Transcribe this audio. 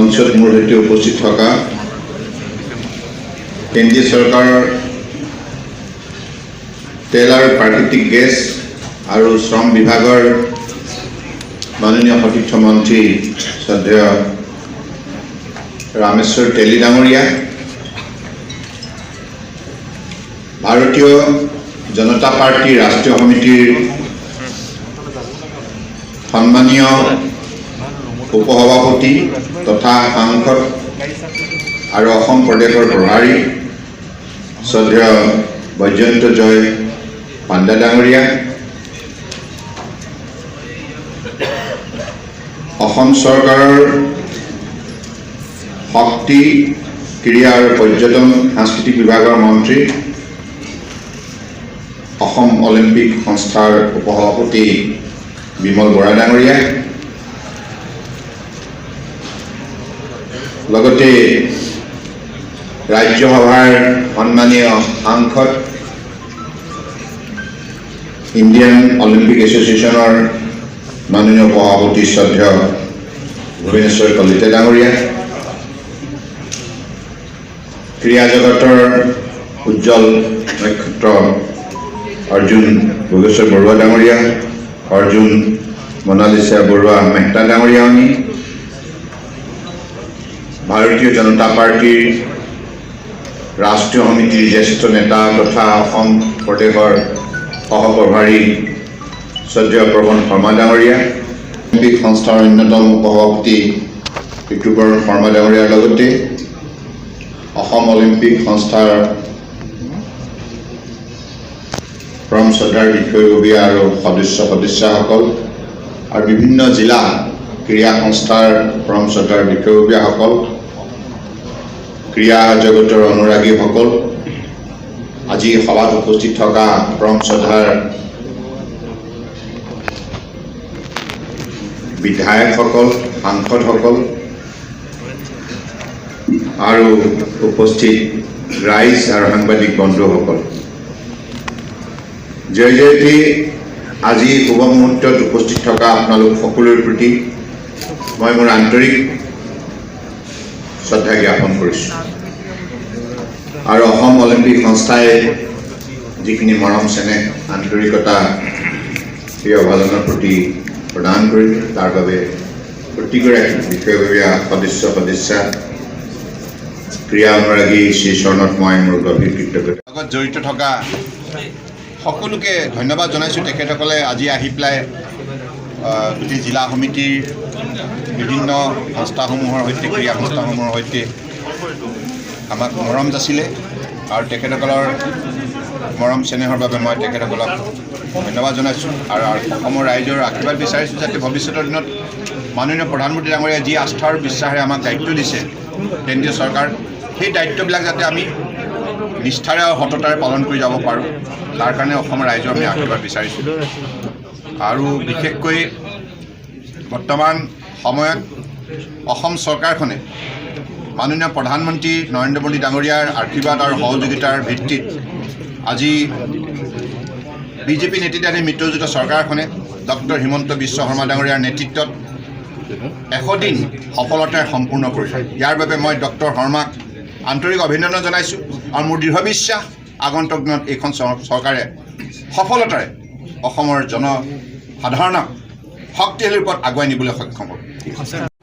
মঞ্চত মোৰ সৈতে উপস্থিত থকা কেন্দ্ৰীয় চৰকাৰৰ তেল আৰু প্ৰাকৃতিক গেছ আৰু শ্ৰম বিভাগৰ মাননীয় সতীৰ্থ মন্ত্ৰী শ্ৰদ্ধেয় ৰামেশ্বৰ তেলী ডাঙৰীয়া, ভাৰতীয় জনতা পাৰ্টি ৰাষ্ট্ৰীয় সমিতিৰ সন্মানীয় উপসভাপতি তথা সাংসদ আৰু অসম প্ৰদেশৰ প্ৰভাৰী শ্ৰদ্ধেয় বৈজয়ন্ত জয় পাণ্ডা ডাঙৰীয়া, অসম চৰকাৰৰ শক্তি ক্ৰীড়া আৰু পৰ্যটন সাংস্কৃতিক বিভাগৰ মন্ত্ৰী, অসম অলিম্পিক সংস্থাৰ উপসভাপতি বিমল বৰা ডাঙৰীয়া, লগতে ৰাজ্যসভাৰ সন্মানীয় সাংসদ, ইণ্ডিয়ান অলিম্পিক এছ'চিয়েশ্যনৰ মাননীয় সভাপতি শ্ৰদ্ধেয় ভুৱনেশ্বৰ কলিতা ডাঙৰীয়া, ক্ৰীড়া জগতৰ উজ্জ্বল নক্ষত্ৰ অৰ্জুন ভোগেশ্বৰ বৰুৱা ডাঙৰীয়া, অৰ্জুন মনালিছা বৰুৱা মেহতা ডাঙৰীয়ানী, ভাৰতীয় জনতা পাৰ্টিৰ ৰাষ্ট্ৰীয় সমিতিৰ জ্যেষ্ঠ নেতা তথা অসম প্ৰদেশৰ সহপ্ৰভাৰী শ্ৰদ্ধেয় প্ৰবণ শৰ্মা ডাঙৰীয়া, অলিম্পিক সংস্থাৰ অন্যতম উপসভাপতি ঋতুপৰ্ণ শৰ্মা ডাঙৰীয়াৰ লগতে অসম অলিম্পিক সংস্থাৰ পৰম শ্ৰদ্ধাৰ বিষয়ববীয়া আৰু সদস্যসকল আৰু বিভিন্ন জিলা ক্ৰীড়া সংস্থাৰ পৰম শ্ৰদ্ধাৰ বিষয়ববীয়াসকল, ক্ৰীড়া জগতৰ অনুৰাগীসকল, আজি সভাত উপস্থিত থকা পৰম শ্ৰদ্ধাৰ বিধায়কসকল, সাংসদসকল আৰু উপস্থিত ৰাইজ আৰু সাংবাদিক বন্ধুসকল, জয় জয়তী আজি শুভ মুহূৰ্তত উপস্থিত থকা আপোনালোক সকলোৰে প্ৰতি মই মোৰ আন্তৰিক শ্ৰদ্ধা জ্ঞাপন কৰিছোঁ। আৰু অসম অলিম্পিক সংস্থাই যিখিনি মৰম চেনেহ আন্তৰিকতা এই অভিযানৰ প্ৰতি প্ৰদান কৰিলে তাৰ বাবে প্ৰতিগৰাকী বিষয়ববীয়া সদস্যা ক্ৰীড়া অনুৰাগী শ্ৰী চৰণত মই মোৰ গভীৰ কৃতজ্ঞতা লগত জড়িত থকা সকলোকে ধন্যবাদ জনাইছোঁ। তেখেতসকলে আজি আহি পেলাই গোটেই জিলা সমিতিৰ বিভিন্ন সংস্থাসমূহৰ সৈতে ক্ৰীড়া সংস্থাসমূহৰ সৈতে আমাক মৰম যাচিলে আৰু তেখেতসকলৰ মৰম চেনেহৰ বাবে মই তেখেতসকলক ধন্যবাদ জনাইছোঁ আৰু অসমৰ ৰাইজৰ আশীৰ্বাদ বিচাৰিছোঁ যাতে ভৱিষ্যতৰ দিনত মাননীয় প্ৰধানমন্ত্ৰী ডাঙৰীয়াই যি আস্থা আৰু বিশ্বাসেৰে আমাক দায়িত্ব দিছে কেন্দ্ৰীয় চৰকাৰ, সেই দায়িত্ববিলাক যাতে আমি নিষ্ঠাৰে আৰু সততাৰে পালন কৰি যাব পাৰোঁ তাৰ কাৰণে অসমৰ ৰাইজৰ আমি আশীৰ্বাদ বিচাৰিছোঁ। আৰু বিশেষকৈ বৰ্তমান সময়ত অসম চৰকাৰখনে মাননীয় প্ৰধানমন্ত্ৰী নৰেন্দ্ৰ মোদী ডাঙৰীয়াৰ আশীৰ্বাদ আৰু সহযোগিতাৰ ভিত্তিত আজি বিজেপি নেতৃত্বাধীন মিত্ৰজোঁট চৰকাৰখনে ডক্টৰ হিমন্ত বিশ্ব শৰ্মা ডাঙৰীয়াৰ নেতৃত্বত 100 দিন সফলতাৰে সম্পূৰ্ণ কৰিছে। ইয়াৰ বাবে মই ডক্টৰ শৰ্মাক আন্তৰিক অভিনন্দন জনাইছোঁ আৰু মোৰ দৃঢ় বিশ্বাস আগন্তুক দিনত এইখন চৰকাৰে সফলতাৰে অসমৰ জনসাধাৰণক শক্তিশালী ৰূপত আগুৱাই নিবলৈ সক্ষম হ'ব।